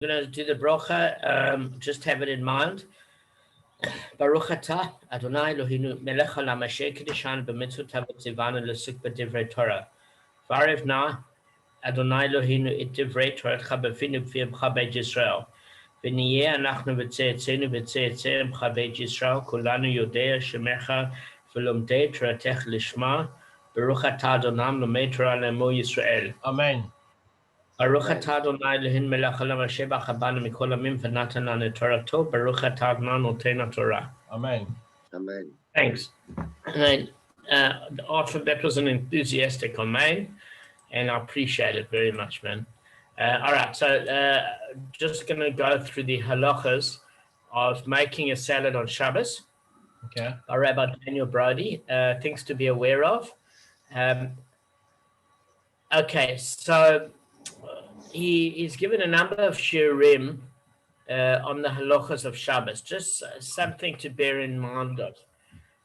going to do the brocha. Just have it in mind. Baruch atah Adonai Eloheinu melech haolam asher kiddushanu b'mitzvotav v'tzivanu l'suk b'divrei Torah. V'arev na Adonai Eloheinu et divrei Toratcha b'finu b'fiyamcha beit Yisrael. V'niyeh anachnu v'tze'etzenu v'tze'etzem beit Yisrael kulanu yodea shemecha v'lomdei Toratech lishma. Baruch atah Adonai lomei Torah le'emo Yisrael. Amen. Baruch atah Adonai Eloheinu melech haolam asher b'achar banu mikol amim v'natan lanu Torato. Baruch atah Adonai noten Torah. Amen. Amen. Thanks. And Arthur, that was an enthusiastic amen, and I appreciate it very much, man. All right, so just going to go through the halachas of making a salad on Shabbos. Okay. By Rabbi Daniel Brody, things to be aware of. Okay, so he's given a number of shiurim on the halachas of Shabbos, just something to bear in mind of.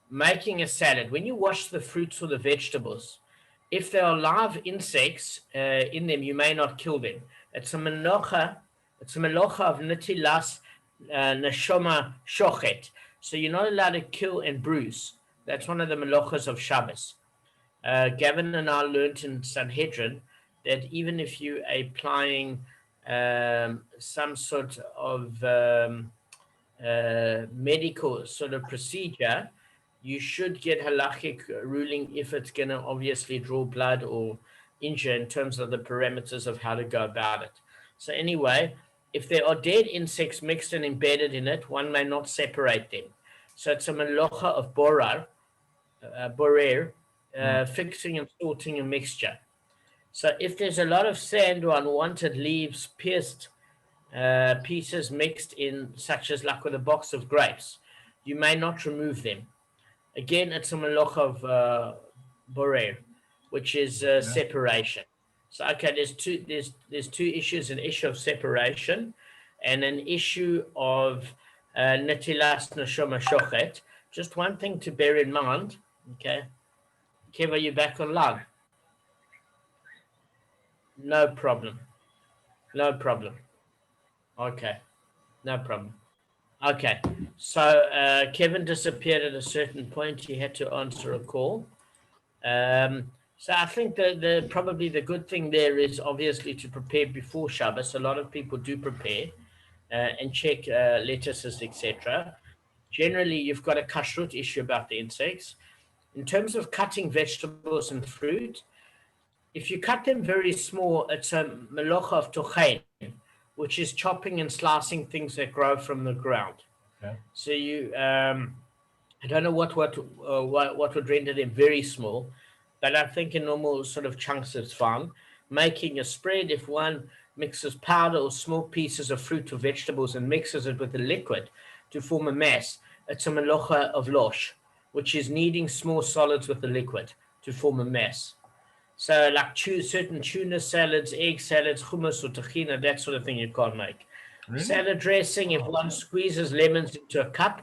Making a salad, when you wash the fruits or the vegetables, if there are live insects in them, you may not kill them. It's a melacha of netilas neshama shochet. So you're not allowed to kill and bruise. That's one of the melachas of Shabbos. Gavin and I learned in Sanhedrin that even if you are applying some sort of medical sort of procedure, you should get halachic ruling if it's going to obviously draw blood or injure in terms of the parameters of how to go about it. So anyway, if there are dead insects mixed and embedded in it, one may not separate them. So it's a melacha of borer, fixing and sorting a mixture. So if there's a lot of sand or unwanted leaves, pierced pieces mixed in, such as like with a box of grapes, you may not remove them. Again, it's a melacha of borer, which is separation. So okay, there's two issues: an issue of separation and an issue of netilas neshama shochet. Just one thing to bear in mind. Okay, Kev, are you back online? No problem. Okay, no problem. Okay, so Kevin disappeared at a certain point. He had to answer a call. So I think the probably the good thing there is obviously to prepare before Shabbos. A lot of people do prepare and check lettuces, etc. Generally, you've got a kashrut issue about the insects. In terms of cutting vegetables and fruit, if you cut them very small, it's a melacha of tochein, which is chopping and slicing things that grow from the ground. Okay. So you, I don't know what would render them very small, but I think in normal sort of chunks it's fine. Making a spread, if one mixes powder or small pieces of fruit or vegetables and mixes it with a liquid to form a mass, it's a melacha of losh, which is kneading small solids with the liquid to form a mass. So like certain tuna salads, egg salads, hummus or tahina, that sort of thing you can't make. Really? Salad dressing, if one squeezes lemons into a cup,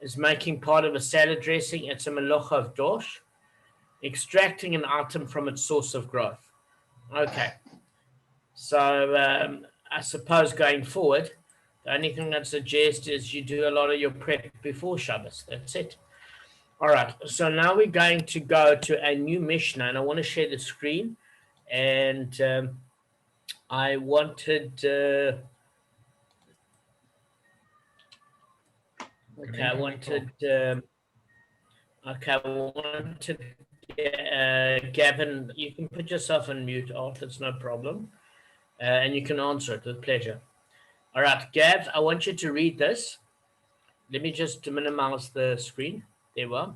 is making part of a salad dressing. It's a melacha of dosh, extracting an item from its source of growth. Okay. So I suppose going forward, the only thing I'd suggest is you do a lot of your prep before Shabbos. That's it. All right, so now we're going to go to a new Mishnah, and I want to share the screen. And I wanted, Gavin, you can put yourself on mute, Arthur, it's no problem. And you can answer it with pleasure. All right, Gav, I want you to read this. Let me just minimize the screen. There we are.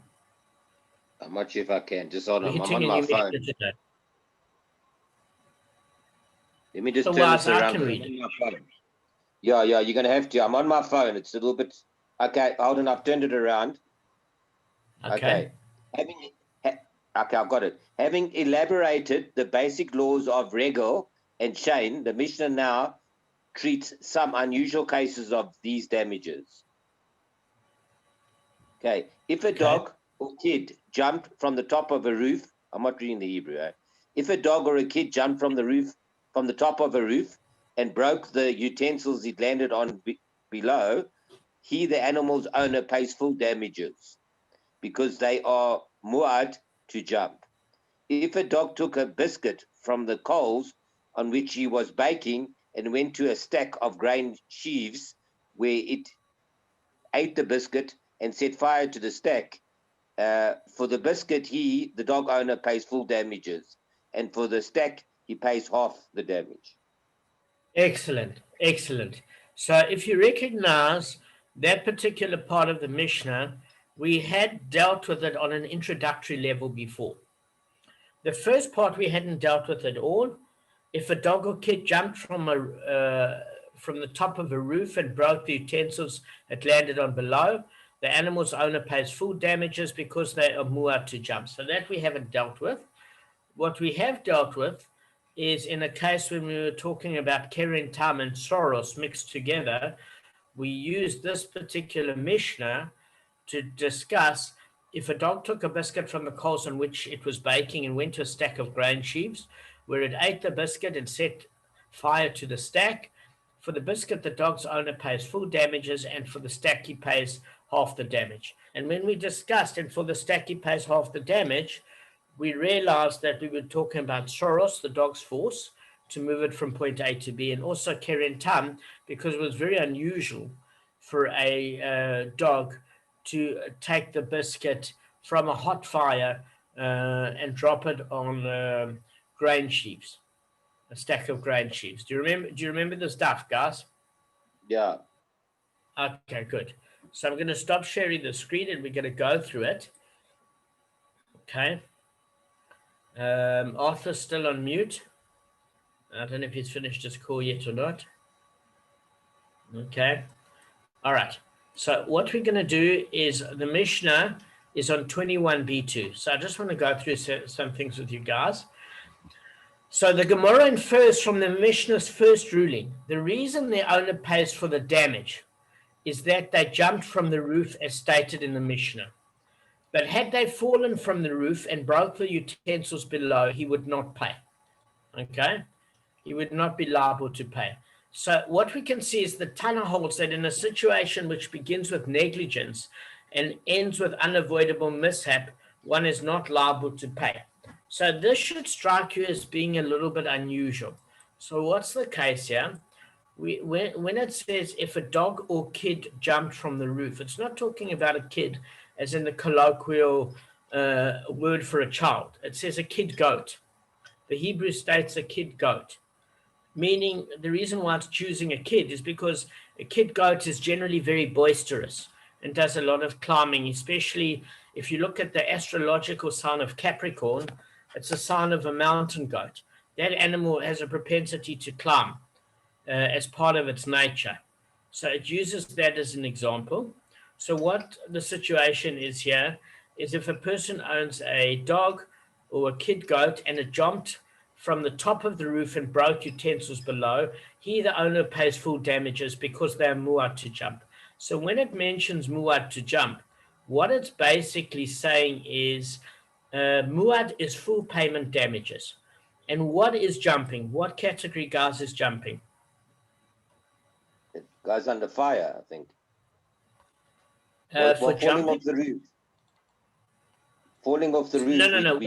I'm not sure if I can. Just hold on. I'm Hitting on a my new phone. message today. Let me just turn Otherwise, this I around. can read it. My phone. Yeah, you're going to have to. I'm on my phone. It's a little bit... Okay, hold on. I've turned it around. Okay. Okay, I've got it. Having elaborated the basic laws of Regel and Shane, the Mishnah now treats some unusual cases of these damages. Okay, if a dog or kid jumped from the top of a roof, I'm not reading the Hebrew. If a dog or a kid jumped from the top of a roof and broke the utensils it landed on below, he, the animal's owner, pays full damages because they are muad to jump. If a dog took a biscuit from the coals on which he was baking and went to a stack of grain sheaves where it ate the biscuit and set fire to the stack, for the biscuit, he, the dog owner, pays full damages. And for the stack, he pays half the damage. Excellent, excellent. So if you recognize that particular part of the Mishnah, we had dealt with it on an introductory level before. The first part we hadn't dealt with at all. If a dog or kid jumped from the top of a roof and broke the utensils it landed on below, the animal's owner pays full damages because they are muad to jump. So that we haven't dealt with. What we have dealt with is in a case when we were talking about keren tam and soros mixed together, we used this particular Mishnah to discuss if a dog took a biscuit from the coals on which it was baking and went to a stack of grain sheaves, where it ate the biscuit and set fire to the stack. For the biscuit, the dog's owner pays full damages, and for the stack, he pays half the damage. And when we discussed, and for the stack, he pays half the damage, we realized that we were talking about soros, the dog's force, to move it from point A to B, and also keren tam, because it was very unusual for a dog to take the biscuit from a hot fire and drop it on grain sheaves, a stack of grain sheaves. Do you remember the stuff, guys? Yeah. Okay, good. So I'm going to stop sharing the screen and we're going to go through it. Okay. Arthur's still on mute. I don't know if he's finished his call yet or not. Okay. All right. So what we're going to do is the Mishnah is on 21b2. So I just want to go through some things with you guys. So the Gemara infers from the Mishnah's first ruling, the reason the owner pays for the damage is that they jumped from the roof as stated in the Mishnah. But had they fallen from the roof and broke the utensils below, he would not pay. Okay? He would not be liable to pay. So what we can see is the Tana holds that in a situation which begins with negligence and ends with unavoidable mishap, one is not liable to pay. So this should strike you as being a little bit unusual. So what's the case here? When it says if a dog or kid jumped from the roof, it's not talking about a kid as in the colloquial word for a child. It says a kid goat. The Hebrew states a kid goat, meaning the reason why it's choosing a kid is because a kid goat is generally very boisterous and does a lot of climbing, especially if you look at the astrological sign of Capricorn, it's a sign of a mountain goat. That animal has a propensity to climb as part of its nature. So it uses that as an example. So what the situation is here is if a person owns a dog or a kid goat and it jumped from the top of the roof and broke utensils below, he, the owner, pays full damages because they are muad to jump. So when it mentions muad to jump, what it's basically saying is muad is full payment damages. And what is jumping? What category, guys, is jumping? It goes under fire, I think. For falling jumping? off the roof. Falling off the roof. No.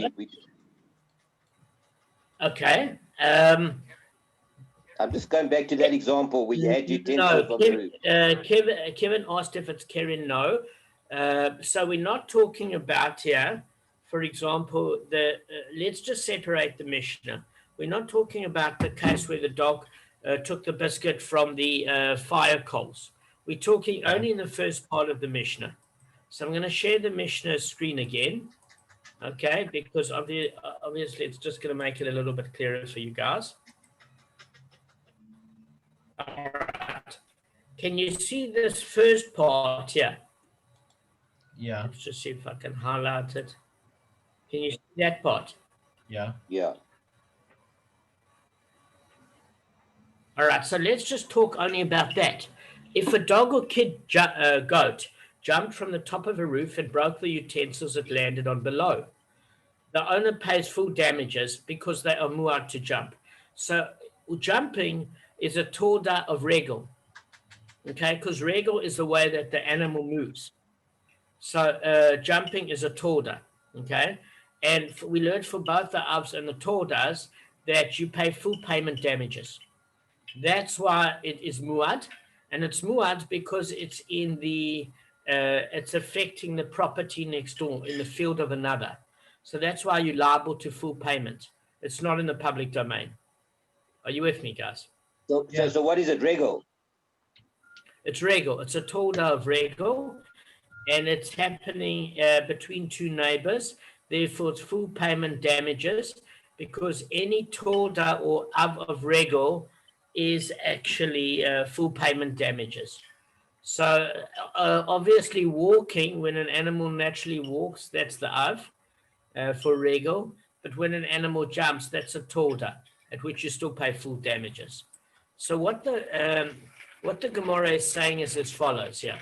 Okay. I'm just going back to that example where you had utensils on the roof. Kevin asked if it's Karen. No. So we're not talking about here, for example, let's just separate the Mishnah. We're not talking about the case where the dog took the biscuit from the fire coals. We're talking only in the first part of the Mishnah. So I'm going to share the Mishnah screen again, okay, because obviously it's just going to make it a little bit clearer for you guys. All right. Can you see this first part here? Yeah. Let's just see if I can highlight it. Can you see that part? Yeah. Yeah. All right, so let's just talk only about that. If a dog or kid goat jumped from the top of a roof and broke the utensils it landed on below, the owner pays full damages because they are muad to jump. So jumping is a torda of regel. Okay, because regel is the way that the animal moves. So jumping is a torda. Okay, and we learned for both the avs and the tordas that you pay full payment damages. That's why it is muad, and it's muad because it's in the it's affecting the property next door in the field of another. So that's why you're liable to full payment. It's not in the public domain. Are you with me, guys? So, Yeah. so what is it, Rego? It's regal. It's a torda of regal, and it's happening between two neighbors. Therefore, it's full payment damages because any torda or of regal is actually full payment damages. So obviously, walking when an animal naturally walks, that's the av for regal. But when an animal jumps, that's a torda, at which you still pay full damages. So what the Gemara is saying is as follows here.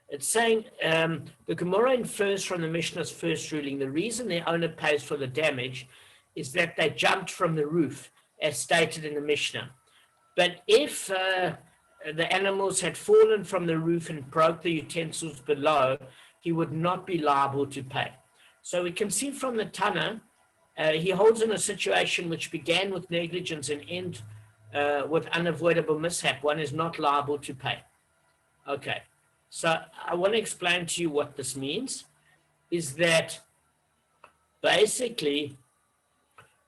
It's saying the Gemara infers from the Mishnah's first ruling the reason the owner pays for the damage is that they jumped from the roof, as stated in the Mishnah. But if the animals had fallen from the roof and broke the utensils below, he would not be liable to pay. So we can see from the Tana, he holds in a situation which began with negligence and end with unavoidable mishap. One is not liable to pay. Okay. So I want to explain to you what this means, is that basically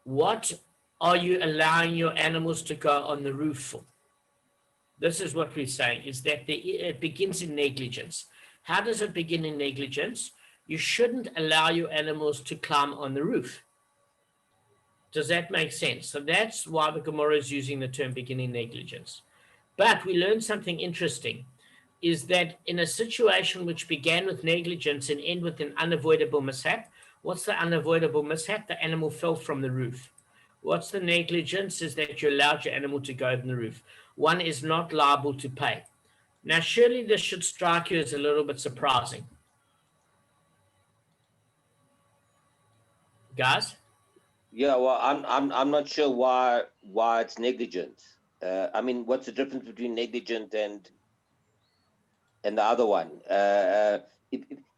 what are you allowing your animals to go on the roof for? This is what we're saying, is that it begins in negligence. How does it begin in negligence? You shouldn't allow your animals to climb on the roof. Does that make sense? So that's why the Gemara is using the term beginning negligence. But we learned something interesting, is that in a situation which began with negligence and end with an unavoidable mishap, what's the unavoidable mishap? The animal fell from the roof. What's the negligence? Is that you allowed your animal to go on the roof. One is not liable to pay. Now, surely this should strike you as a little bit surprising. Guys? Yeah, well, I'm not sure why it's negligence. I mean, what's the difference between negligent and the other one?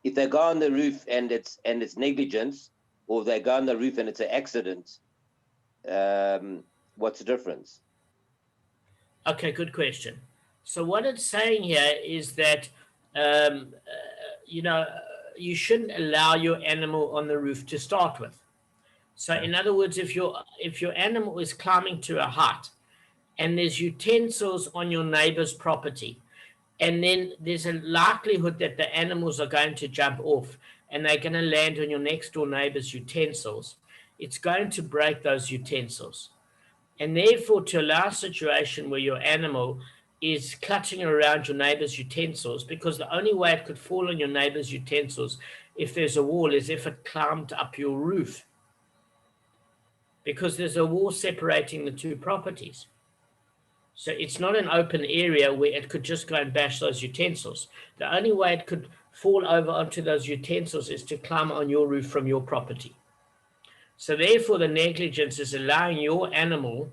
If they go on the roof and it's negligence, or they go on the roof and it's an accident, what's the difference? Okay, good question. So what it's saying here is that you shouldn't allow your animal on the roof to start with. So in other words, if your animal is climbing to a height and there's utensils on your neighbor's property, and then there's a likelihood that the animals are going to jump off and they're going to land on your next door neighbor's utensils, it's going to break those utensils. And therefore, to allow a situation where your animal is clutching around your neighbor's utensils, because the only way it could fall on your neighbor's utensils if there's a wall is if it climbed up your roof, because there's a wall separating the two properties. So it's not an open area where it could just go and bash those utensils. The only way it could fall over onto those utensils is to climb on your roof from your property. So therefore, the negligence is allowing your animal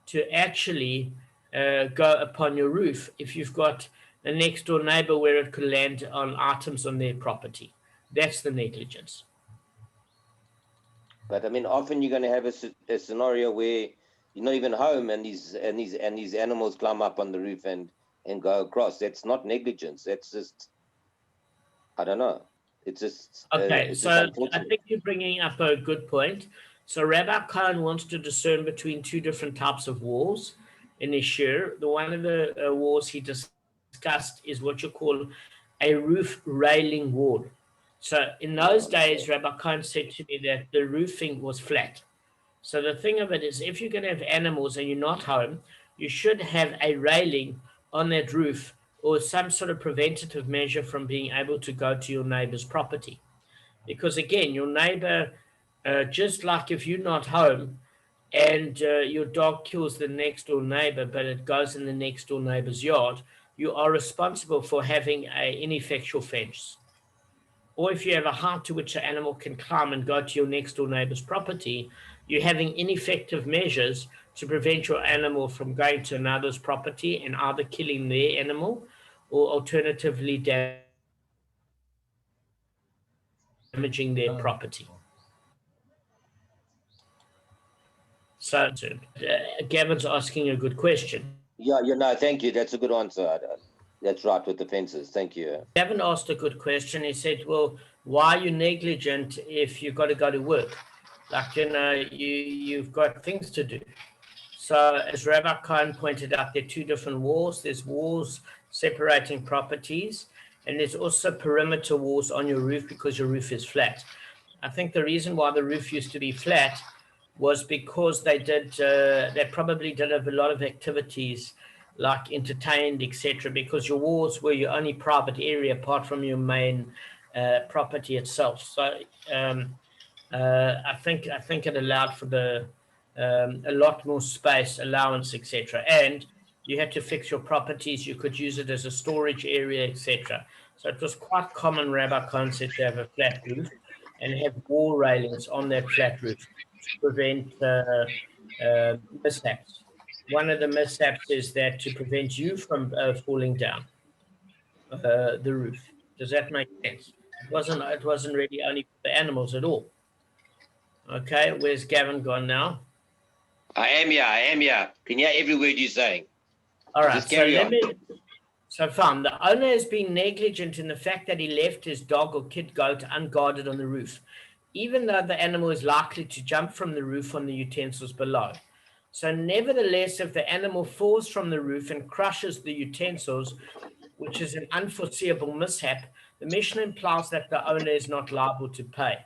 to actually go upon your roof if you've got a next door neighbor where it could land on items on their property. That's the negligence. But I mean, often you're going to have a scenario where you're not even home and these animals climb up on the roof and go across. That's not negligence. That's just, I don't know. It's just okay. it's So just I think you're bringing up a good point. So Rabbi Cohen wants to discern between two different types of walls in his shir. The one of the walls he discussed is what you call a roof railing wall. So in those days, Rabbi Cohen said to me that the roofing was flat. So the thing of it is, if you're going to have animals and you're not home, you should have a railing on that roof or some sort of preventative measure from being able to go to your neighbor's property. Because again, your neighbor, just like if you're not home and your dog kills the next door neighbor, but it goes in the next door neighbor's yard, you are responsible for having an ineffectual fence. Or if you have a height to which an animal can climb and go to your next door neighbor's property, you're having ineffective measures to prevent your animal from going to another's property and either killing their animal or alternatively damaging their Oh. property. So, Gavin's asking a good question. Yeah, no, thank you. That's a good answer. That's right with the fences. Thank you. Gavin asked a good question. He said, well, why are you negligent if you've got to go to work? Like, you've got things to do. So, as Rabbi Cohen pointed out, there are two different walls. There's walls separating properties, and there's also perimeter walls on your roof because your roof is flat. I think the reason why the roof used to be flat was because they probably did have a lot of activities like entertained, etc. Because your walls were your only private area apart from your main property itself. So I think it allowed for a lot more space, allowance, etc. And you had to fix your properties. You could use it as a storage area, etc. So it was quite common, Rabbi concept, to have a flat roof and have wall railings on that flat roof to prevent mishaps. One of the mishaps is that to prevent you from falling down the roof. Does that make sense? It wasn't really only for the animals at all. Okay, where's Gavin gone now? I am here. Can you hear every word you're saying? All right, Just carry on. So fine. The owner has been negligent in the fact that he left his dog or kid goat unguarded on the roof, even though the animal is likely to jump from the roof on the utensils below. So nevertheless, if the animal falls from the roof and crushes the utensils, which is an unforeseeable mishap, the Mishnah implies that the owner is not liable to pay.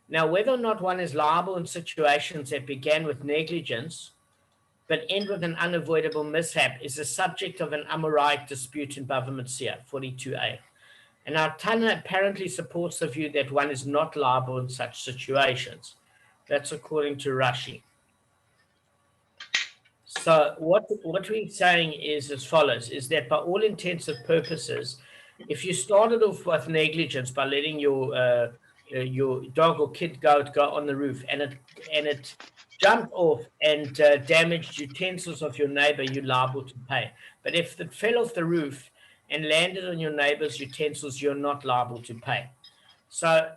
Now, whether or not one is liable in situations that began with negligence but end with an unavoidable mishap is the subject of an Amoraic dispute in Bava Kamma 42a. And our Tana apparently supports the view that one is not liable in such situations. That's according to Rashi. So what we're saying is as follows, is that by all intents and purposes, if you started off with negligence by letting your dog or kid goat go on the roof and it jumped off and damaged utensils of your neighbor, you're liable to pay. But if it fell off the roof and landed on your neighbor's utensils, you're not liable to pay. So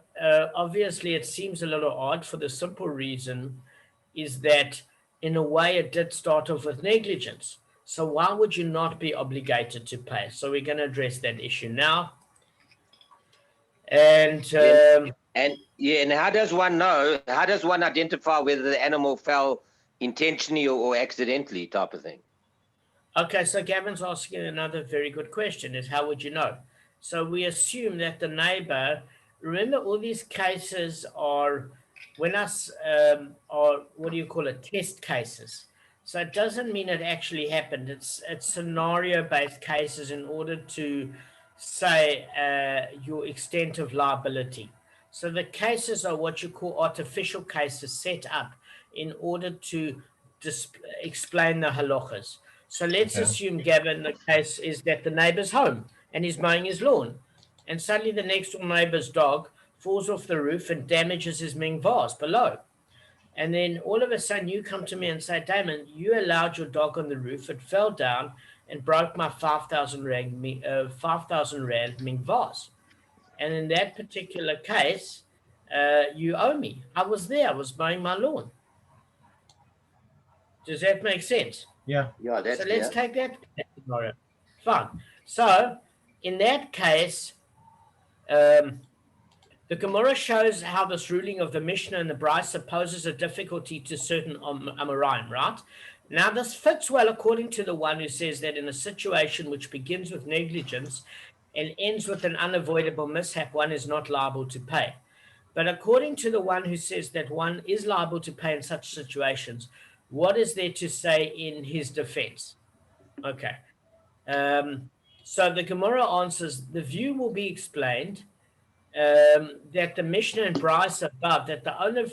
obviously it seems a little odd for the simple reason is that in a way it did start off with negligence. So why would you not be obligated to pay? So we're going to address that issue now. And And how does one know? How does one identify whether the animal fell intentionally or accidentally, type of thing? okay, so Gavin's asking another very good question: is how would you know? So we assume that the neighbor. Remember, all these cases are when us are what do you call it? Test cases. So it doesn't mean it actually happened. It's scenario-based cases in order to say your extent of liability. So the cases are what you call artificial cases set up in order to explain the halachas. So let's assume, Gavin, the case is that the neighbor's home and he's mowing his lawn, and suddenly the next door neighbor's dog falls off the roof and damages his Ming vase below. And then all of a sudden you come to me and say, Damon, you allowed your dog on the roof, it fell down and broke my 5,000 rand Ming vase. And in that particular case, you owe me. I was there, I was mowing my lawn. Does that make sense? Yeah. Yeah, that's So let's clear. take that scenario. Fine. So in that case, the Gemara shows how this ruling of the Mishnah and the Brisa poses a difficulty to certain Amoraim, right? Now, this fits well according to the one who says that in a situation which begins with negligence and ends with an unavoidable mishap, one is not liable to pay. But according to the one who says that one is liable to pay in such situations, what is there to say in his defense? Okay. So the Gemara answers the view will be explained that the Mishnah and Bryce above, that the owner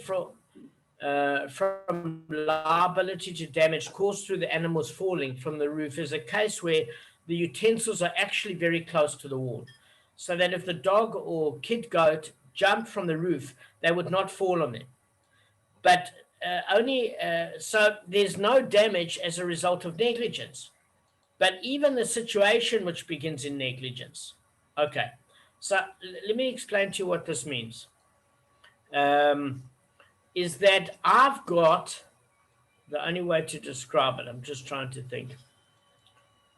from liability to damage caused through the animals falling from the roof is a case where the utensils are actually very close to the wall. So that if the dog or kid goat jumped from the roof, they would not fall on them. But so there's no damage as a result of negligence. But even the situation which begins in negligence. Okay, so let me explain to you what this means. Is that I've got the only way to describe it. I'm just trying to think.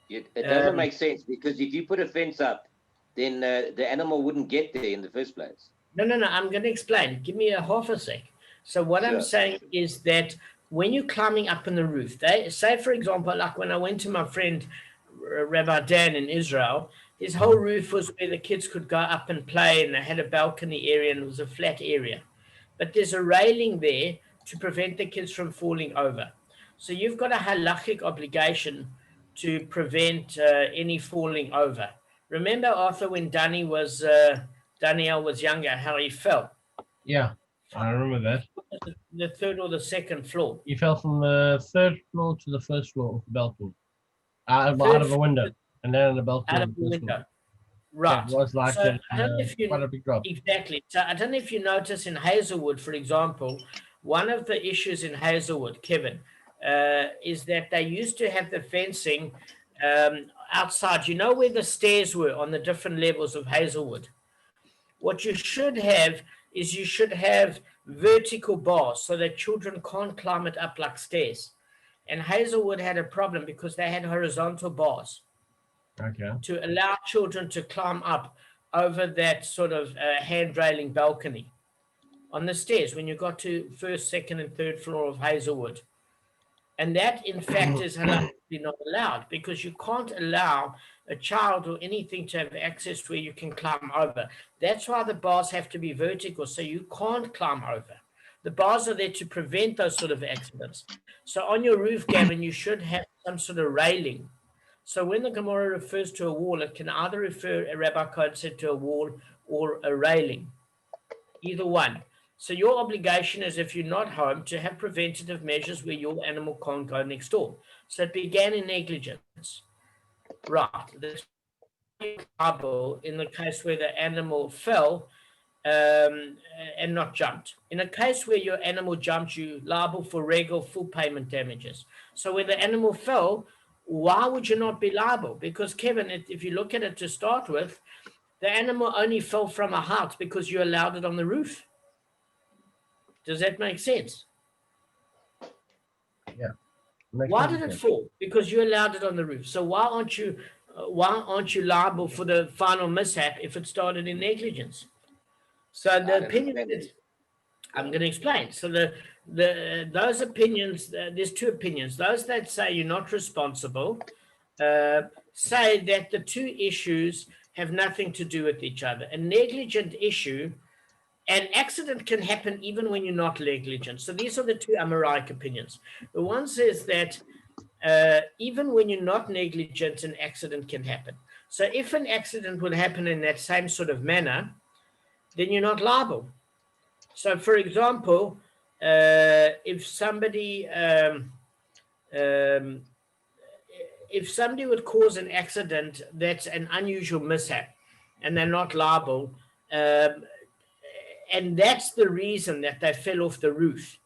It doesn't make sense, because if you put a fence up, then the animal wouldn't get there in the first place. No. I'm going to explain. Give me a half a sec. So what I'm Sure. saying is that when you're climbing up in the roof, they say, for example, like when I went to my friend Rabbi Dan in Israel, his whole roof was where the kids could go up and play, and they had a balcony area, and it was a flat area. But there's a railing there to prevent the kids from falling over. So you've got a halachic obligation to prevent any falling over. Remember, Arthur, when Daniel was younger, how he fell? Yeah, I remember that. The third or the second floor. He fell from the third floor to the first floor of the balcony. Out Third of a window, and then on the balcony out on of the the first floor. window. Right. That was like So I don't know if you quite a big drop. exactly. So I don't know if you notice in Hazelwood, for example, one of the issues in Hazelwood, Kevin, is that they used to have the fencing outside. You know where the stairs were on the different levels of Hazelwood? What you should have is you should have vertical bars so that children can't climb it up like stairs. And Hazelwood had a problem because they had horizontal bars Okay. to allow children to climb up over that sort of hand railing balcony on the stairs when you got to first, second, and third floor of Hazelwood. And that, in fact, is not allowed, because you can't allow a child or anything to have access where you can climb over. That's why the bars have to be vertical, so you can't climb over. The bars are there to prevent those sort of accidents. So on your roof, Gavin, you should have some sort of railing. So when the Gemara refers to a wall, it can either refer, Rabbi Cohen said, to a wall or a railing, either one. So your obligation is, if you're not home, to have preventative measures where your animal can't go next door. So it began in negligence. Right. That's liable in the case where the animal fell and not jumped. In a case where your animal jumped, you liable for regular full payment damages. So when the animal fell, why would you not be liable? Because, Kevin, if you look at it to start with, the animal only fell from a height because you allowed it on the roof. Does that make sense? Yeah. Why did it fall? Because you allowed it on the roof. So why aren't you liable for the final mishap if it started in negligence? So the opinion is, I'm going to explain. So those opinions, there's two opinions. Those that say you're not responsible say that the two issues have nothing to do with each other. A negligent issue, an accident can happen even when you're not negligent. So these are the two Amoraic opinions. The one says that even when you're not negligent, an accident can happen. So if an accident would happen in that same sort of manner, then you're not liable. So, for example, if somebody would cause an accident that's an unusual mishap, and they're not liable, and that's the reason that they fell off the roof,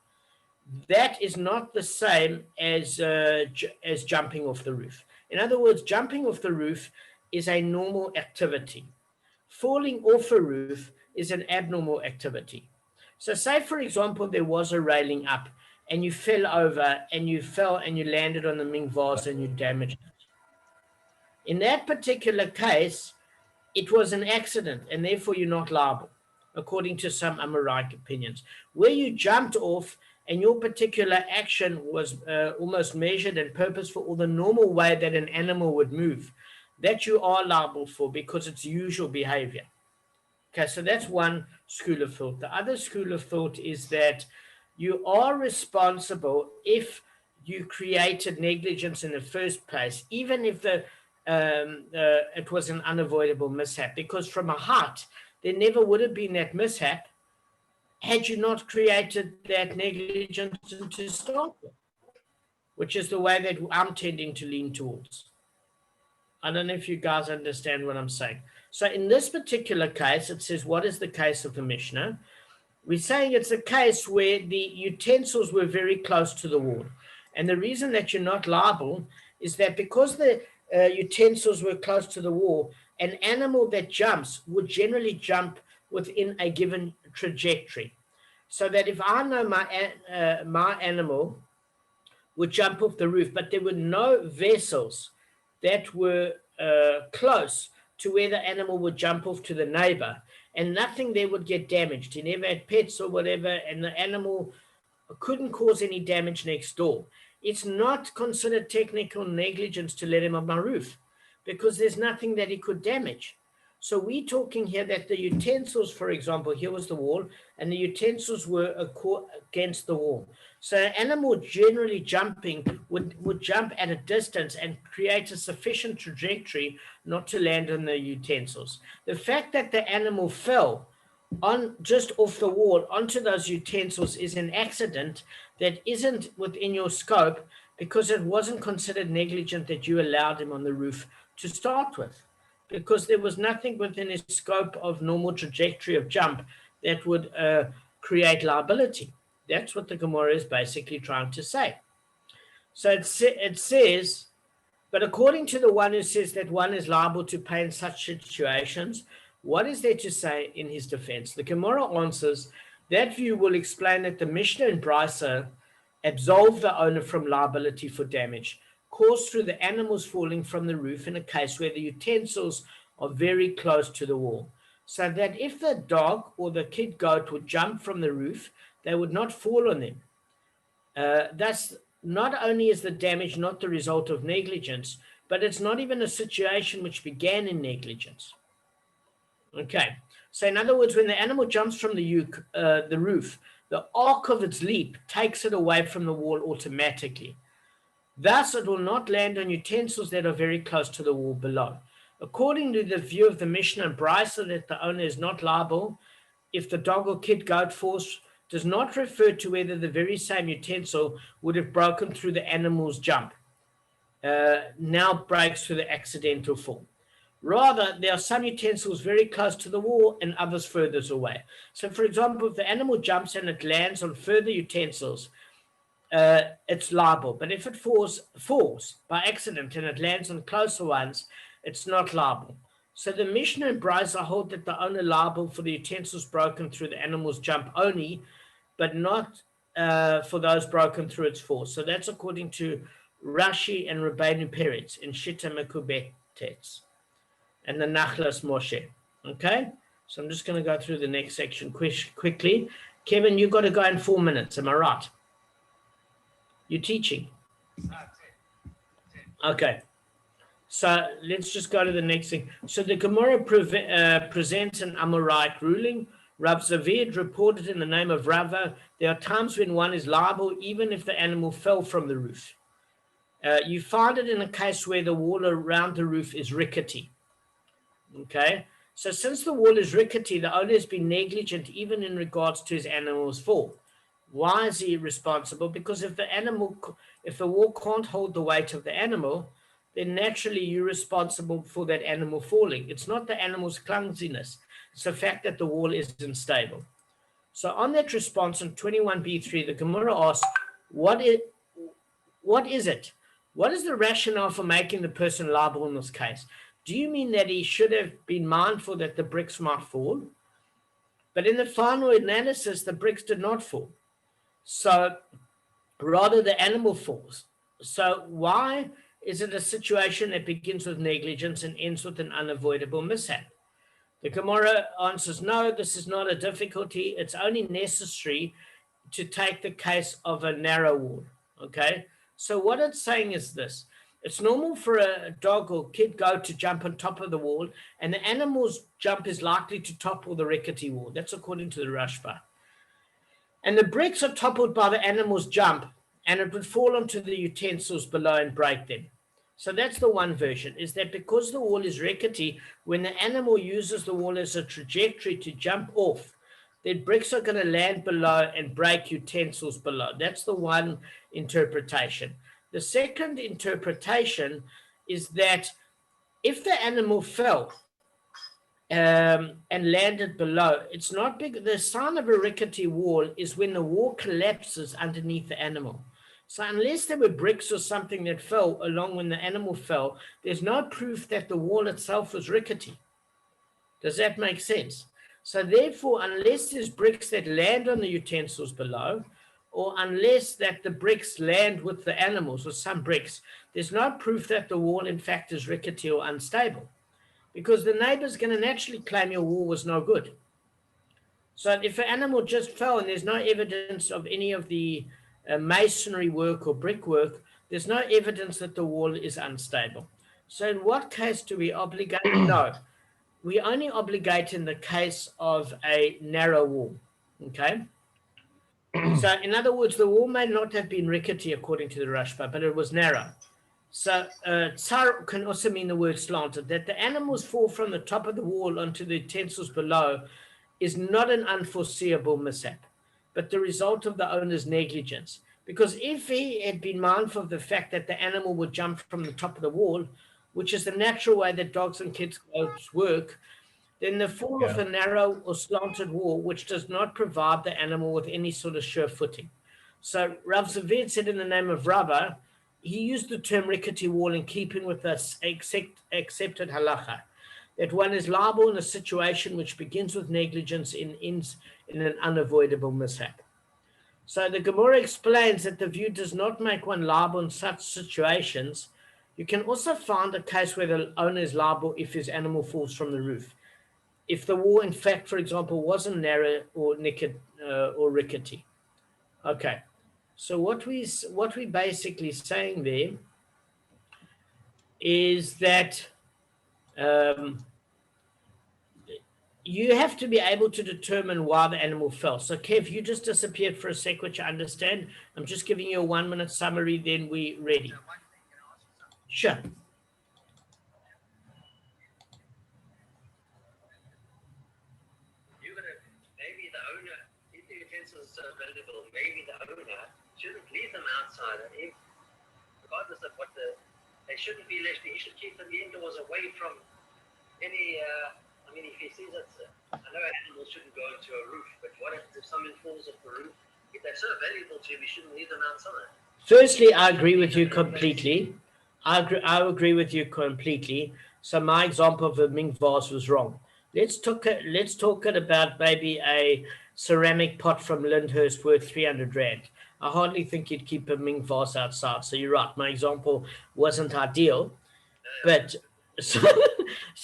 that is not the same as jumping off the roof. In other words, jumping off the roof is a normal activity. Falling off a roof is an abnormal activity. So say, for example, there was a railing up and you fell over and you fell and you landed on the Ming vase and you damaged it. In that particular case, it was an accident and therefore you're not liable, according to some Amoraic opinions. Where you jumped off and your particular action was almost measured and purposeful, or the normal way that an animal would move, that you are liable for because it's usual behavior. Okay, so that's one school of thought. The other school of thought is that you are responsible if you created negligence in the first place, even if it was an unavoidable mishap, because from a height, there never would have been that mishap had you not created that negligence to start with, which is the way that I'm tending to lean towards. I don't know if you guys understand what I'm saying. So in this particular case, it says, what is the case of the Mishnah? We're saying it's a case where the utensils were very close to the wall. And the reason that you're not liable is that because the utensils were close to the wall, an animal that jumps would generally jump within a given trajectory. So that if I know my animal would jump off the roof, but there were no vessels that were close to where the animal would jump off to the neighbor, and nothing there would get damaged. He never had pets or whatever, and the animal couldn't cause any damage next door. It's not considered technical negligence to let him on my roof because there's nothing that he could damage. So we're talking here that the utensils, for example, here was the wall, and the utensils were against the wall. So an animal generally jumping would jump at a distance and create a sufficient trajectory not to land on the utensils. The fact that the animal fell on just off the wall onto those utensils is an accident that isn't within your scope because it wasn't considered negligent that you allowed him on the roof to start with, because there was nothing within his scope of normal trajectory of jump that would create liability. That's what the Gemara is basically trying to say. So it says, but according to the one who says that one is liable to pay in such situations, what is there to say in his defense? The Gemara answers, that view will explain that the Mishnah and Brisa absolve the owner from liability for damage caused through the animals falling from the roof in a case where the utensils are very close to the wall. So that if the dog or the kid goat would jump from the roof, they would not fall on them. Thus, not only is the damage not the result of negligence, but it's not even a situation which began in negligence. Okay, so in other words, when the animal jumps from the roof, the arc of its leap takes it away from the wall automatically. Thus, it will not land on utensils that are very close to the wall below. According to the view of the Mishnah and Brisa that the owner is not liable if the dog or kid goat falls, does not refer to whether the very same utensil would have broken through the animal's jump, now breaks through the accidental fall. Rather, there are some utensils very close to the wall and others further away. So, for example, if the animal jumps and it lands on further utensils, it's liable. But if it falls by accident and it lands on closer ones, it's not liable. So the Mishnah and Brisa hold that the owner liable for the utensils broken through the animal's jump only, but not for those broken through its fall. So that's according to Rashi and Rabbeinu Peretz in Shita Mekubetes and the Nachlas Moshe. Okay, so I'm just going to go through the next section quickly. Kevin, you've got to go in 4 minutes. Am I right? You're teaching. Okay. So let's just go to the next thing. So the Gemara presents an Amorite ruling. Rav Zavid reported in the name of Rava, there are times when one is liable even if the animal fell from the roof. You find it in a case where the wall around the roof is rickety. Okay, so since the wall is rickety, the owner has been negligent even in regards to his animal's fall. Why is he responsible? Because if the wall can't hold the weight of the animal, then naturally you're responsible for that animal falling. It's not the animal's clumsiness. It's the fact that the wall isn't stable. So on that response in 21b3, the Gemara asks, what is it? What is the rationale for making the person liable in this case? Do you mean that he should have been mindful that the bricks might fall? But in the final analysis, the bricks did not fall. So rather the animal falls. So why is it a situation that begins with negligence and ends with an unavoidable mishap? The Gemara answers, no, this is not a difficulty. It's only necessary to take the case of a narrow wall. Okay, so what it's saying is this. It's normal for a dog or kid goat to jump on top of the wall, and the animal's jump is likely to topple the rickety wall. That's according to the Rashba. And the bricks are toppled by the animal's jump, and it would fall onto the utensils below and break them. So that's the one version, is that because the wall is rickety, when the animal uses the wall as a trajectory to jump off, then bricks are going to land below and break utensils below. That's the one interpretation. The second interpretation is that if the animal fell and landed below. It's not big. The sign of a rickety wall is when the wall collapses underneath the animal. So unless there were bricks or something that fell along when the animal fell, there's no proof that the wall itself was rickety. Does that make sense? So therefore, unless there's bricks that land on the utensils below, or unless that the bricks land with the animals or some bricks, there's no proof that the wall in fact is rickety or unstable, because the neighbor's going to naturally claim your wall was no good. So if an animal just fell and there's no evidence of any of the masonry work or brickwork, there's no evidence that the wall is unstable. So in what case do we obligate? No, we only obligate in the case of a narrow wall. Okay. So in other words, the wall may not have been rickety according to the Rashba, but it was narrow. So tsar can also mean the word slanted, that the animals fall from the top of the wall onto the utensils below is not an unforeseeable mishap, but the result of the owner's negligence. Because if he had been mindful of the fact that the animal would jump from the top of the wall, which is the natural way that dogs and kids' clothes work, then the fall of a narrow or slanted wall, which does not provide the animal with any sort of sure footing. So Rav Zavir said in the name of Rava, he used the term rickety wall in keeping with the accepted halacha, that one is liable in a situation which begins with negligence and ends in an unavoidable mishap. So the Gemara explains that the view does not make one liable in such situations. You can also find a case where the owner is liable if his animal falls from the roof. If the wall, in fact, for example, wasn't narrow or naked or rickety. Okay, so what we basically saying there is that you have to be able to determine why the animal fell. So, Kev, you just disappeared for a sec, which I understand. I'm just giving you a 1 minute summary, then we ready. Sure. Maybe the owner, if the utensils are available, maybe the owner shouldn't leave them outside. And if, regardless of what they shouldn't be left, he should keep them indoors away from any, if he sees it, I know animals shouldn't go into a roof, but what if someone falls off the roof? If they're so valuable to him, he shouldn't leave them outside. Firstly, I agree with you completely. I agree with you completely. So my example of a mink vase was wrong. Let's talk about maybe a ceramic pot from Lyndhurst worth 300 Rand. I hardly think you'd keep a mink vase outside. So you're right. My example wasn't ideal. But so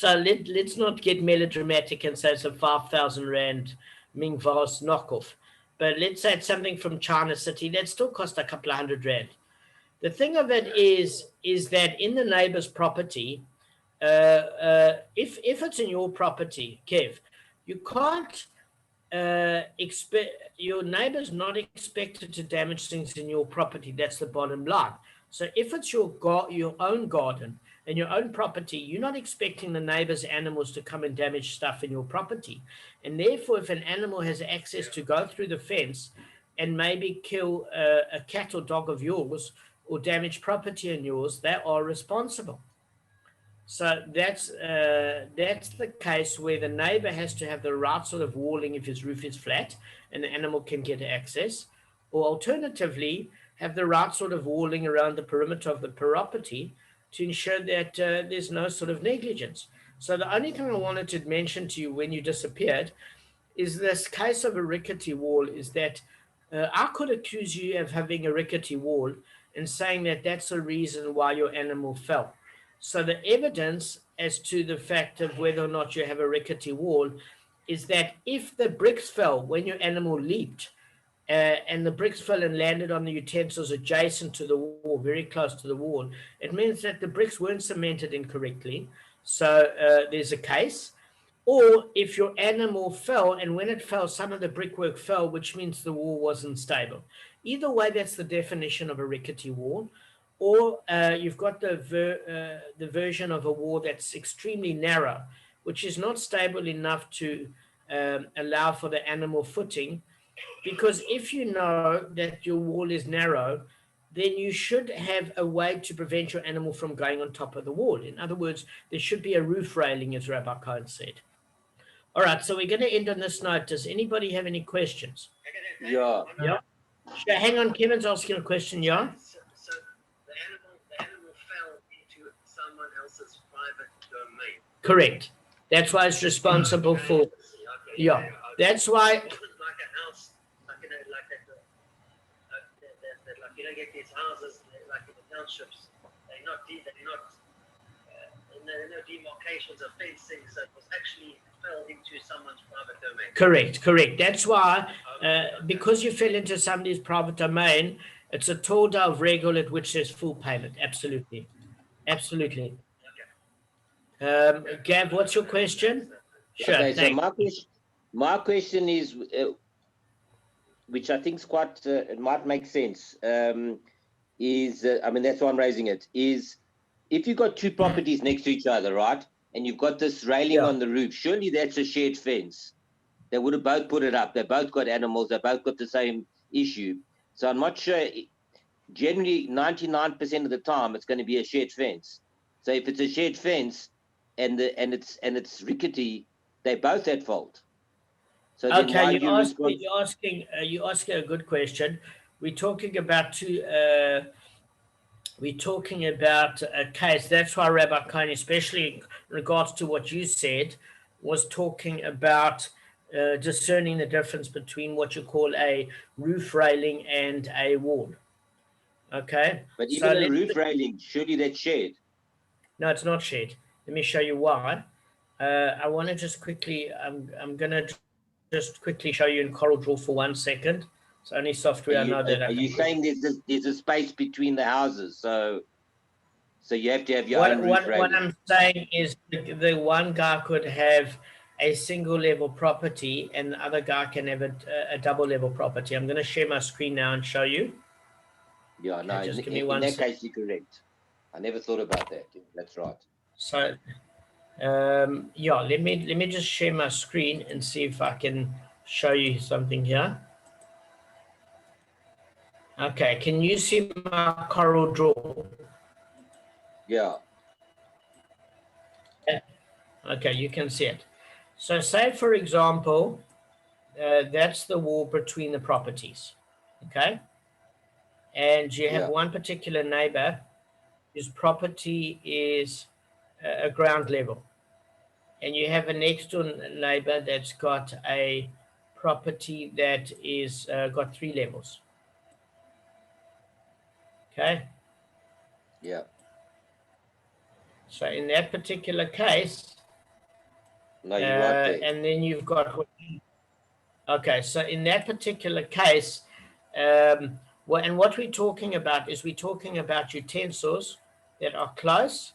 let's not get melodramatic and say it's a 5,000 Rand mink vase knockoff. But let's say it's something from China City that still cost a couple of $100. The thing of it is that in the neighbor's property, if it's in your property, Kev, you can't expect your neighbor's not expected to damage things in your property. That's the bottom line. So if it's your own garden and your own property, you're not expecting the neighbor's animals to come and damage stuff in your property. And therefore, if an animal has access to go through the fence and maybe kill a cat or dog of yours or damage property in yours, they are responsible. So that's the case where the neighbor has to have the right sort of walling if his roof is flat and the animal can get access, or alternatively have the right sort of walling around the perimeter of the property to ensure that there's no sort of negligence. So the only thing I wanted to mention to you when you disappeared is this case of a rickety wall is that I could accuse you of having a rickety wall and saying that that's the reason why your animal fell. So the evidence as to the fact of whether or not you have a rickety wall is that if the bricks fell when your animal leaped, and the bricks fell and landed on the utensils adjacent to the wall, very close to the wall, it means that the bricks weren't cemented incorrectly. So there's a case. Or if your animal fell and when it fell, some of the brickwork fell, which means the wall wasn't stable. Either way, that's the definition of a rickety wall. Or you've got the version of a wall that's extremely narrow, which is not stable enough to allow for the animal footing. Because if you know that your wall is narrow, then you should have a way to prevent your animal from going on top of the wall. In other words, there should be a roof railing, as Rabbi Cohen said. All right, so we're going to end on this note. Does anybody have any questions? Yeah. Yeah. Hang on, Kevin's asking a question, yeah? So the animal fell into someone else's private domain. Correct. That's why it's responsible for, Okay. yeah. That's why, It wasn't like a house, like like that, like you don't get these houses like in the townships. They're not there are no demarcations of fencing, so it was actually fell into someone's private domain. correct. That's why, because you fell into somebody's private domain, it's a total of regel at which there's full payment. Absolutely. Gav, what's your question? Sure. Okay, so Thanks. my question is, which I think is quite, it might make sense, is, I mean, that's why I'm raising it, is if you've got two properties next to each other, right, and you've got this railing Yeah. on the roof, surely that's a shared fence. They would have both put it up. They both got animals. They both got the same issue. So I'm not sure. Generally, 99% of the time, it's going to be a shared fence. So if it's a shared fence and it's rickety, they're both at fault. So then why Okay, do you respond? you're asking a good question. We're talking about we're talking about a case. That's why Rabbi Cohen, especially in regards to what you said, was talking about discerning the difference between what you call a roof railing and a wall. Okay, But so even a roof railing, surely that's shared. no, it's not shared. Let me show you why. I want to just quickly. I'm gonna just quickly show you in Coral Draw for 1 second. It's only software I know that I Are you can. saying there's a space between the houses? So you have to have your own roof What railing. I'm saying is the one guy could have a single level property and the other guy can have a double level property. I'm going to share my screen now and show you. Yeah, no, Okay, just give me in one that second. case, you're correct. I never thought about that. Yeah, that's right. So, yeah, let me just share my screen and see if I can show you something here. Okay, can you see my Coral Draw? Yeah. Okay, you can see it. So say, for example, that's the wall between the properties, okay? And you have Yeah. one particular neighbor whose property is a ground level. And you have a next door neighbor that's got a property that is got 3 levels, okay? Yeah. So in that particular case, No, you're right there. and then you've got, okay, so in that particular case, and what we're talking about is we're talking about utensils that are close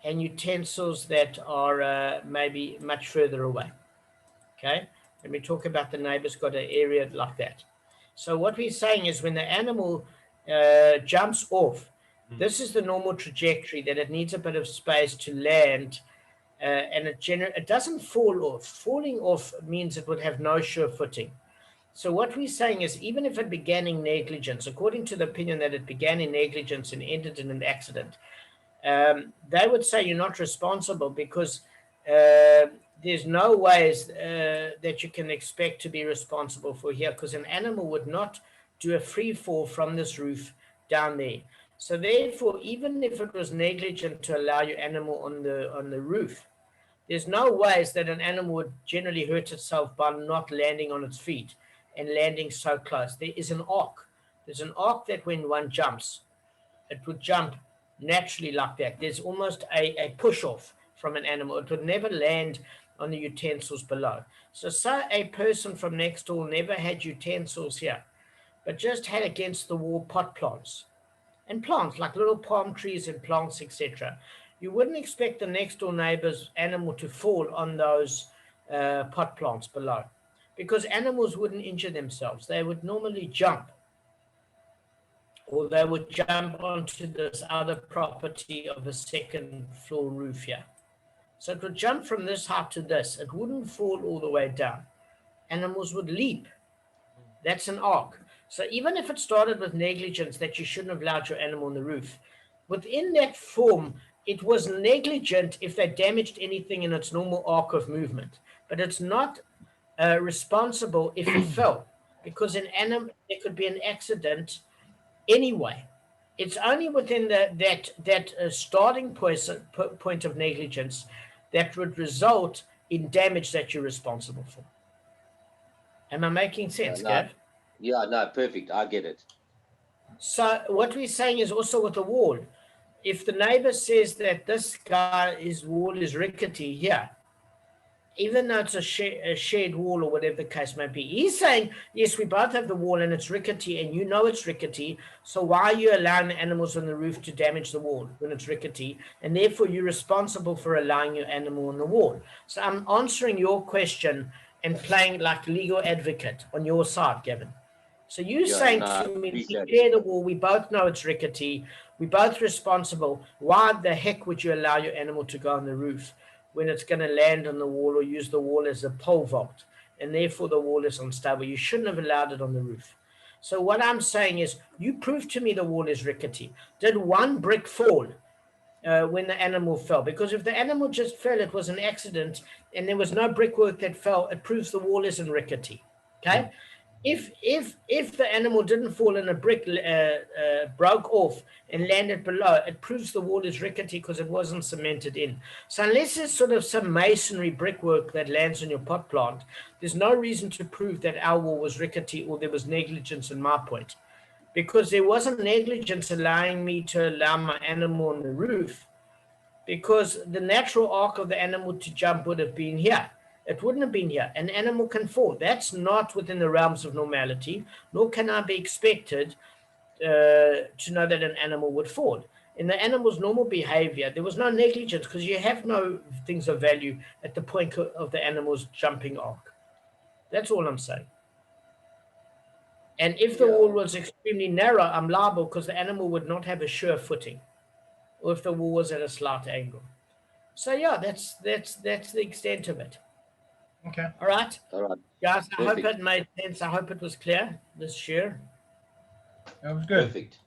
and utensils that are maybe much further away. Okay, and we talk about the neighbor's got an area like that. So what we're saying is when the animal jumps off, this is the normal trajectory that it needs a bit of space to land, and it doesn't fall off. Falling off means it would have no sure footing. So what we're saying is, even if it began in negligence, according to the opinion that it began in negligence and ended in an accident, they would say you're not responsible because there's no ways that you can expect to be responsible for here, because an animal would not do a free fall from this roof down there. So therefore, even if it was negligent to allow your animal on the roof, there's no ways that an animal would generally hurt itself by not landing on its feet and landing so close. There is an arc. There's an arc that when one jumps, it would jump naturally like that. There's almost a push off from an animal. It would never land on the utensils below. So say a person from next door never had utensils here, but just had against the wall pot plants and plants like little palm trees and plants, etc. You wouldn't expect the next door neighbor's animal to fall on those pot plants below, because animals wouldn't injure themselves. They would normally jump, or they would jump onto this other property of a second floor roof here. So it would jump from this height to this. It wouldn't fall all the way down. Animals would leap. That's an arc. So even if it started with negligence that you shouldn't have allowed your animal on the roof, within that form, it was negligent if they damaged anything in its normal arc of movement. but it's not responsible if it fell, because in animal there could be an accident anyway. It's only within that starting point of negligence that would result in damage that you're responsible for. Am I making sense, No, Gav? yeah, no, perfect. I get it. So what we're saying is also with the wall. If the neighbor says that this guy's wall is rickety here, even though it's a shared wall or whatever the case may be, he's saying, yes, we both have the wall and it's rickety and you know it's rickety, so why are you allowing the animals on the roof to damage the wall when it's rickety? And therefore you're responsible for allowing your animal on the wall. So I'm answering your question and playing like legal advocate on your side, Gavin. So you're saying I to me, we appreciate share it. the wall, we both know it's rickety, we're both responsible. Why the heck would you allow your animal to go on the roof when it's going to land on the wall or use the wall as a pole vault, and therefore the wall is unstable? You shouldn't have allowed it on the roof. So what I'm saying is, you prove to me the wall is rickety. Did one brick fall when the animal fell? Because if the animal just fell, it was an accident, and there was no brickwork that fell, it proves the wall isn't rickety. Okay? If the animal didn't fall and a brick broke off and landed below, it proves the wall is rickety because it wasn't cemented in. So unless there's sort of some masonry brickwork that lands on your pot plant, there's no reason to prove that our wall was rickety or there was negligence in my point, because there wasn't negligence allowing me to allow my animal on the roof, because the natural arc of the animal to jump would have been here. It wouldn't have been here. An animal can fall. That's not within the realms of normality, nor can I be expected to know that an animal would fall. In the animal's normal behavior, there was no negligence because you have no things of value at the point of the animal's jumping arc. That's all I'm saying. And if the wall was extremely narrow, I'm liable because the animal would not have a sure footing, or if the wall was at a slight angle. So yeah, that's the extent of it. Okay. All right, All right. guys. I hope Perfect. it made sense. I hope it was clear. This year. That was good. Perfect.